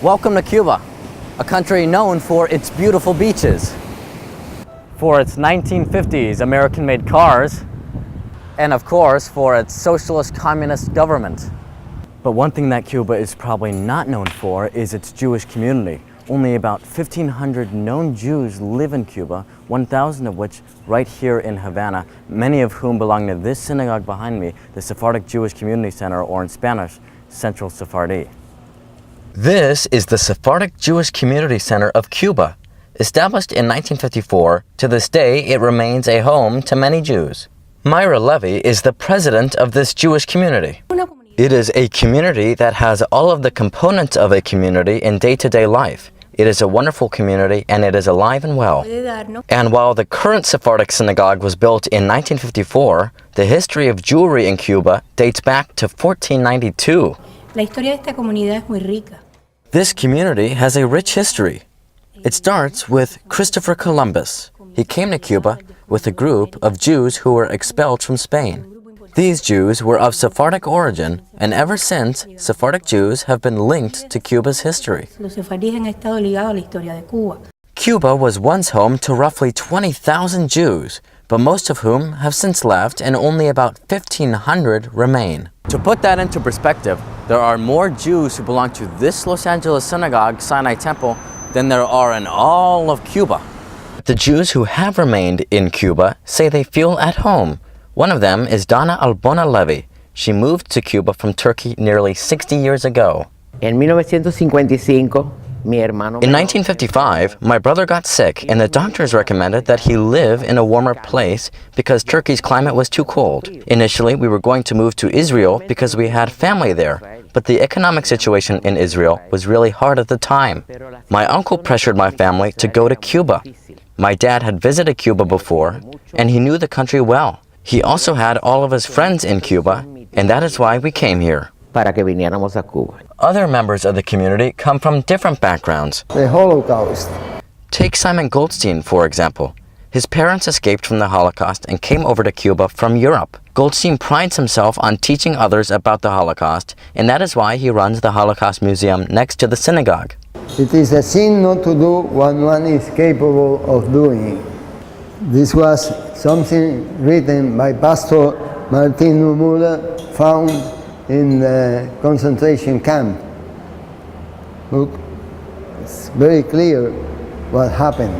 Welcome to Cuba, a country known for its beautiful beaches, for its 1950s American-made cars, and of course for its socialist communist government. But one thing that Cuba is probably not known for is its Jewish community. Only about 1,500 known Jews live in Cuba, 1,000 of which right here in Havana, many of whom belong to this synagogue behind me, the Sephardic Jewish Community Center, or in Spanish, Central Sephardi. This is the Sephardic Jewish Community Center of Cuba. Established in 1954, to this day it remains a home to many Jews. Myra Levy is the president of this Jewish community. It is a community that has all of the components of a community in day-to-day life. It is a wonderful community and it is alive and well. And while the current Sephardic synagogue was built in 1954, the history of Jewry in Cuba dates back to 1492. This community has a rich history. It starts with Christopher Columbus. He came to Cuba with a group of Jews who were expelled from Spain. These Jews were of Sephardic origin, and ever since, Sephardic Jews have been linked to Cuba's history. Cuba was once home to roughly 20,000 Jews, but most of whom have since left and only about 1,500 remain. To put that into perspective, there are more Jews who belong to this Los Angeles synagogue, Sinai Temple, than there are in all of Cuba. The Jews who have remained in Cuba say they feel at home. One of them is Donna Albona Levy. She moved to Cuba from Turkey nearly 60 years ago. In 1955, In 1955, my brother got sick and the doctors recommended that he live in a warmer place because Turkey's climate was too cold. Initially, we were going to move to Israel because we had family there, but the economic situation in Israel was really hard at the time. My uncle pressured my family to go to Cuba. My dad had visited Cuba before, and he knew the country well. He also had all of his friends in Cuba, and that is why we came here. Other members of the community come from different backgrounds. The Holocaust. Take Simon Goldstein, for example. His parents escaped from the Holocaust and came over to Cuba from Europe. Goldstein prides himself on teaching others about the Holocaust, and that is why he runs the Holocaust Museum next to the synagogue. It is a sin not to do what one is capable of doing. This was something written by Pastor Martin Müller, found in the concentration camp. Look, it's very clear what happened.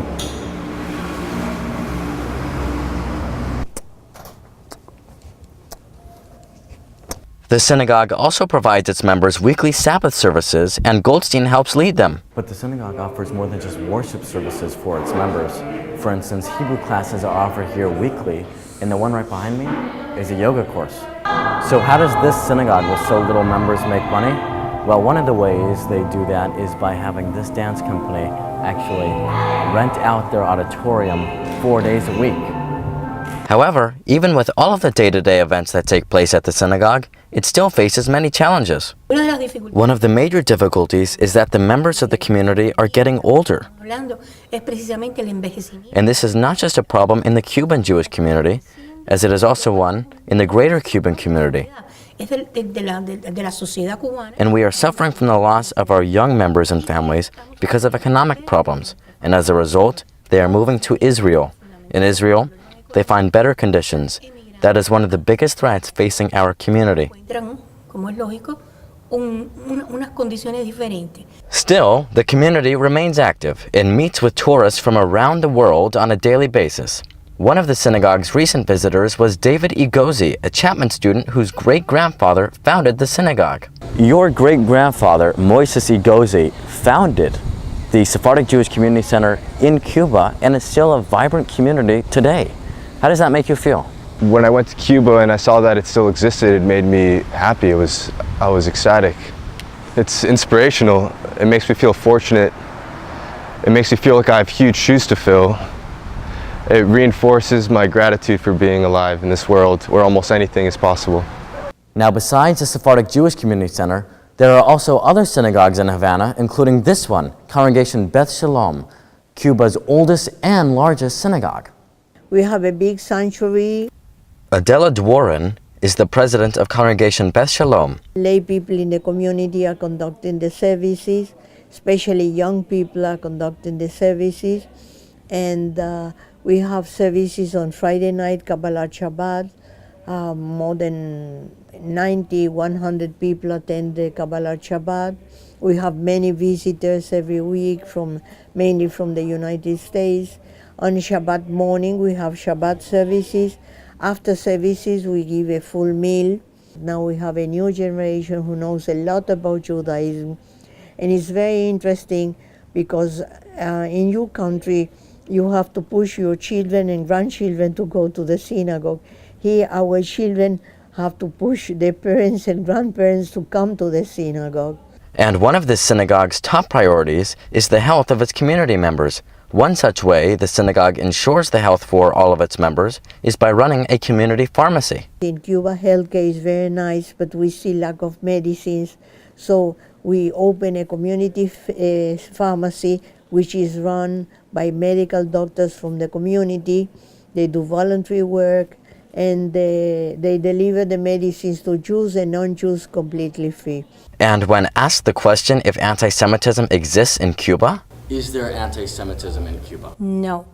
The synagogue also provides its members weekly Sabbath services, and Goldstein helps lead them. But the synagogue offers more than just worship services for its members. For instance, Hebrew classes are offered here weekly, and the one right behind me is a yoga course. So how does this synagogue with so little members make money? Well, one of the ways they do that is by having this dance company actually rent out their auditorium 4 days a week. However, even with all of the day-to-day events that take place at the synagogue, it still faces many challenges. One of the major difficulties is that the members of the community are getting older. And this is not just a problem in the Cuban Jewish community, as it is also one in the greater Cuban community. And we are suffering from the loss of our young members and families because of economic problems, and as a result, they are moving to Israel. In Israel, they find better conditions. That is one of the biggest threats facing our community. Still, the community remains active and meets with tourists from around the world on a daily basis. One of the synagogue's recent visitors was David Egozi, a Chapman student whose great-grandfather founded the synagogue. Your great-grandfather, Moises Egozi, founded the Sephardic Jewish Community Center in Cuba and is still a vibrant community today. How does that make you feel? When I went to Cuba and I saw that it still existed, it made me happy. I was ecstatic. It's inspirational. It makes me feel fortunate. It makes me feel like I have huge shoes to fill. It reinforces my gratitude for being alive in this world where almost anything is possible. Now, besides the Sephardic Jewish Community Center, there are also other synagogues in Havana, including this one, Congregation Beth Shalom, Cuba's oldest and largest synagogue. We have a big sanctuary. Adela Dworin is the president of Congregation Beth Shalom. Lay people in the community are conducting the services. especially young people are conducting the services. And we have services on Friday night, Kabbalah Shabbat. More than 90, 100 people attend the Kabbalah Shabbat. We have many visitors every week, mainly from the United States. On Shabbat morning, we have Shabbat services. After services, we give a full meal. Now we have a new generation who knows a lot about Judaism. And it's very interesting because in your country, you have to push your children and grandchildren to go to the synagogue. Here, our children have to push their parents and grandparents to come to the synagogue. And one of the synagogue's top priorities is the health of its community members. One such way the synagogue ensures the health for all of its members is by running a community pharmacy. In Cuba, healthcare is very nice, but we see lack of medicines. So we open a community pharmacy, which is run by medical doctors from the community. They do voluntary work, and they deliver the medicines to Jews and non-Jews completely free. And when asked the question if anti-Semitism exists in Cuba, is there anti-Semitism in Cuba? No.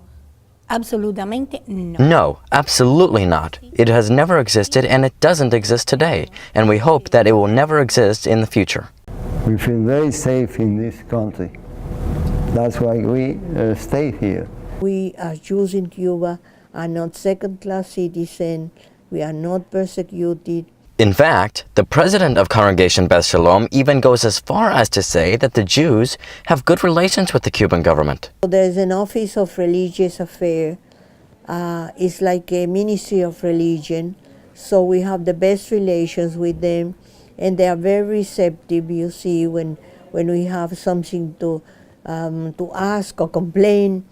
Absolutamente no. No, absolutely not. It has never existed and it doesn't exist today, and we hope that it will never exist in the future. We feel very safe in this country. That's why we stay here. We as Jews in Cuba are not second-class citizens. We are not persecuted. In fact, the president of Congregation Beth Shalom even goes as far as to say that the Jews have good relations with the Cuban government. There's an Office of Religious Affairs. It's like a Ministry of Religion. So we have the best relations with them, and they are very receptive. You see, when we have something to ask or complain,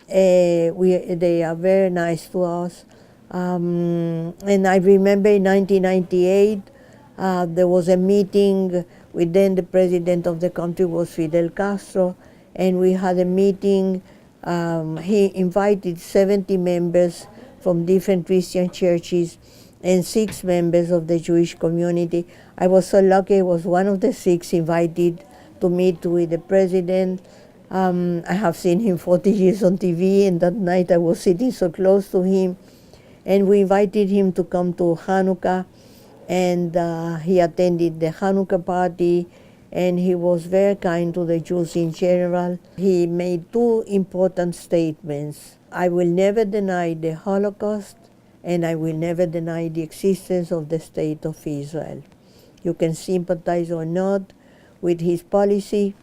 they are very nice to us. And I remember in 1998, there was a meeting with then the president of the country was Fidel Castro, and we had a meeting. He invited 70 members from different Christian churches and 6 members of the Jewish community. I was so lucky I was one of the 6 invited to meet with the president. I have seen him 40 years on TV, and that night I was sitting so close to him. And we invited him to come to Hanukkah, and he attended the Hanukkah party, and he was very kind to the Jews in general. He made 2 important statements. I will never deny the Holocaust, and I will never deny the existence of the State of Israel. You can sympathize or not with his policy,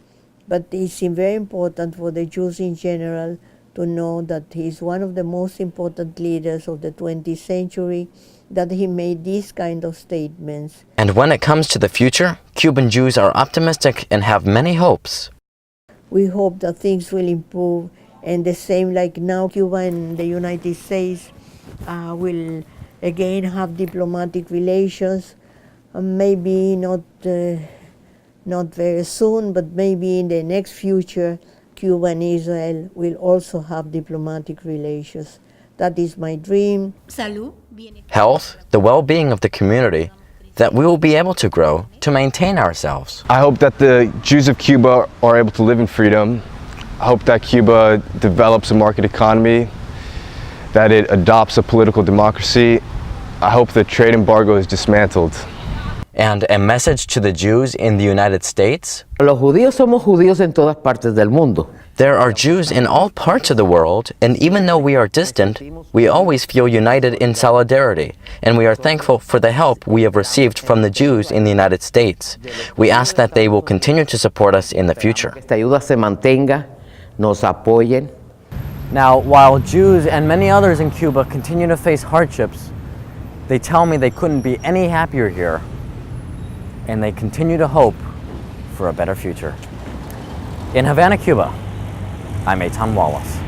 but it's very important for the Jews in general to know that he's one of the most important leaders of the 20th century, that he made these kind of statements. And when it comes to the future, Cuban Jews are optimistic and have many hopes. We hope that things will improve, and the same like now, Cuba and the United States will again have diplomatic relations. Maybe not very soon, but maybe in the next future, Cuba and Israel will also have diplomatic relations. That is my dream. Health, the well-being of the community, that we will be able to grow to maintain ourselves. I hope that the Jews of Cuba are able to live in freedom. I hope that Cuba develops a market economy, that it adopts a political democracy. I hope the trade embargo is dismantled. And a message to the Jews in the United States? Los judíos somos judíos en todas partes del mundo. There are Jews in all parts of the world, and even though we are distant, we always feel united in solidarity, and we are thankful for the help we have received from the Jews in the United States. We ask that they will continue to support us in the future. Esta ayuda se mantenga, nos apoyen. Now, while Jews and many others in Cuba continue to face hardships, they tell me they couldn't be any happier here, and they continue to hope for a better future. In Havana, Cuba, I'm Eytan Wallace.